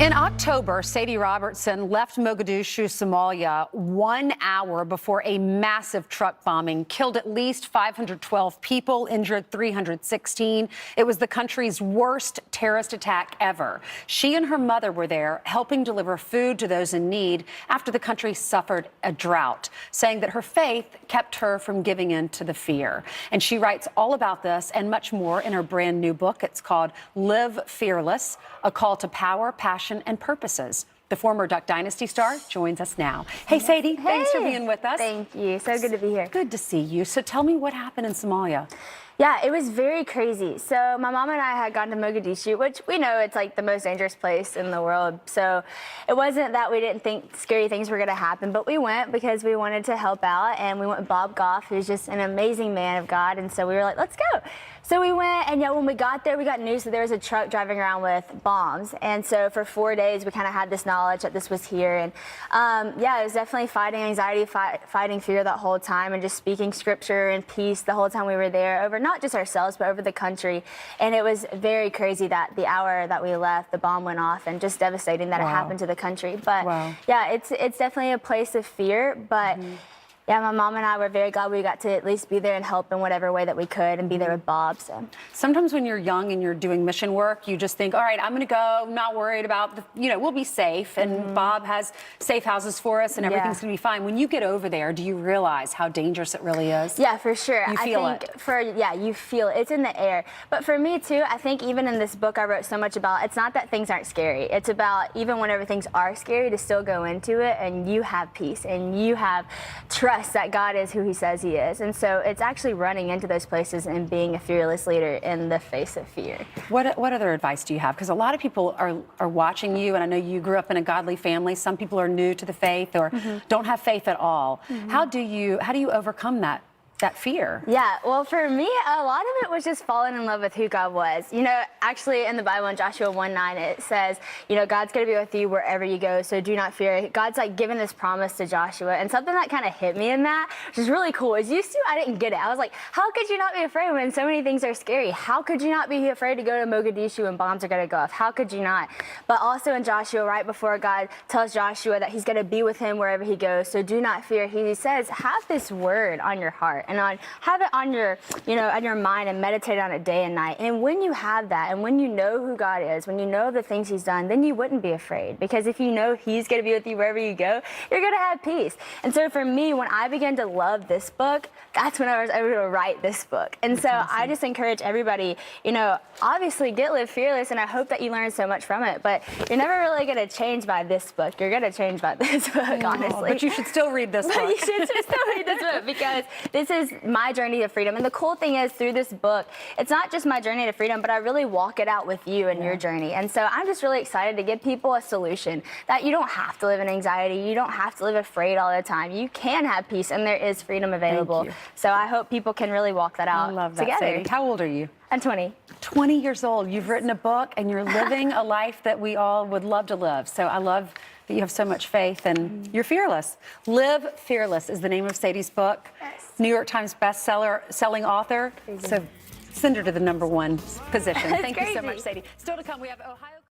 In October, Sadie Robertson left Mogadishu, Somalia, 1 hour before a massive truck bombing killed at least 512 people, injured 316. It was the country's worst terrorist attack ever. She and her mother were there helping deliver food to those in need after the country suffered a drought, saying that her faith kept her from giving in to the fear. And she writes all about this and much more in her brand new book. It's called Live Fearless, a call to power, passion, and purposes. The former Duck Dynasty star joins us now. Hey, Sadie, thanks for being with us. Thank you. So good to be here. Good to see you. So tell me what happened in Somalia. Yeah, it was very crazy. So my mom and I had gone to Mogadishu, which we know it's like the most dangerous place in the world. So it wasn't that we didn't think scary things were going to happen, but we went because we wanted to help out. And we went with Bob Goff, who's just an amazing man of God. And so we were like, let's go. So we went, and when we got there, we got news that there was a truck driving around with bombs. And so for 4 days, we kind of had this knowledge that this was here. And yeah, it was definitely fighting anxiety, fighting fear that whole time, and just speaking scripture and peace the whole time we were there, over not just ourselves, but over the country. And it was very crazy that the hour that we left, the bomb went off, and just devastating that it happened to the country. But yeah, it's definitely a place of fear, but yeah, my mom and I were very glad we got to at least be there and help in whatever way that we could, and be there with Bob. So sometimes when you're young and you're doing mission work, you just think, all right, I'm going to go, not worried about we'll be safe, and Bob has safe houses for us, and everything's going to be fine. When you get over there, do you realize how dangerous it really is? Yeah, for sure. You feel it. You feel it. It's in the air. But for me too, I think even in this book I wrote so much about, it's not that things aren't scary. It's about even whenever things are scary, to still go into it, and you have peace, and you have trust that God is who he says he is. And so it's actually running into those places and being a fearless leader in the face of fear. What other advice do you have? Because a lot of people are watching you, and I know you grew up in a godly family. Some people are new to the faith or don't have faith at all. How do you overcome that fear? Yeah, well, for me, a lot of it was just falling in love with who God was. Actually in the Bible in Joshua 1:9, it says, God's going to be with you wherever you go, so do not fear. God's like giving this promise to Joshua, and something that kind of hit me in that, which is really cool, is I didn't get it. I was like, how could you not be afraid when so many things are scary? How could you not be afraid to go to Mogadishu when bombs are going to go off? How could you not? But also in Joshua, right before God tells Joshua that he's going to be with him wherever he goes, so do not fear, he says, have this word on your heart, and have it on your, on your mind, and meditate on it day and night. And when you have that, and when you know who God is, when you know the things he's done, then you wouldn't be afraid. Because if you know he's going to be with you wherever you go, you're going to have peace. And so for me, when I began to love this book, that's when I was able to write this book. And so I just encourage everybody, obviously Live Fearless, and I hope that you learn so much from it, but you're never really going to change by this book. You're going to change by this book, honestly. But you should still read this book. You should still read this book, because this is my journey to freedom. And the cool thing is, through this book, it's not just my journey to freedom, but I really walk it out with you and your journey. And so I'm just really excited to give people a solution, that you don't have to live in anxiety. You don't have to live afraid all the time. You can have peace, and there is freedom available. So I hope people can really walk that out together. Sadie. How old are you? I'm 20. 20 years old. You've written a book, and you're living a life that we all would love to live. So I love that you have so much faith, and you're fearless. Live Fearless is the name of Sadie's book. Yes. New York Times selling author. So send her to the #1 position. Thank you so much, Sadie. Still to come, we have Ohio.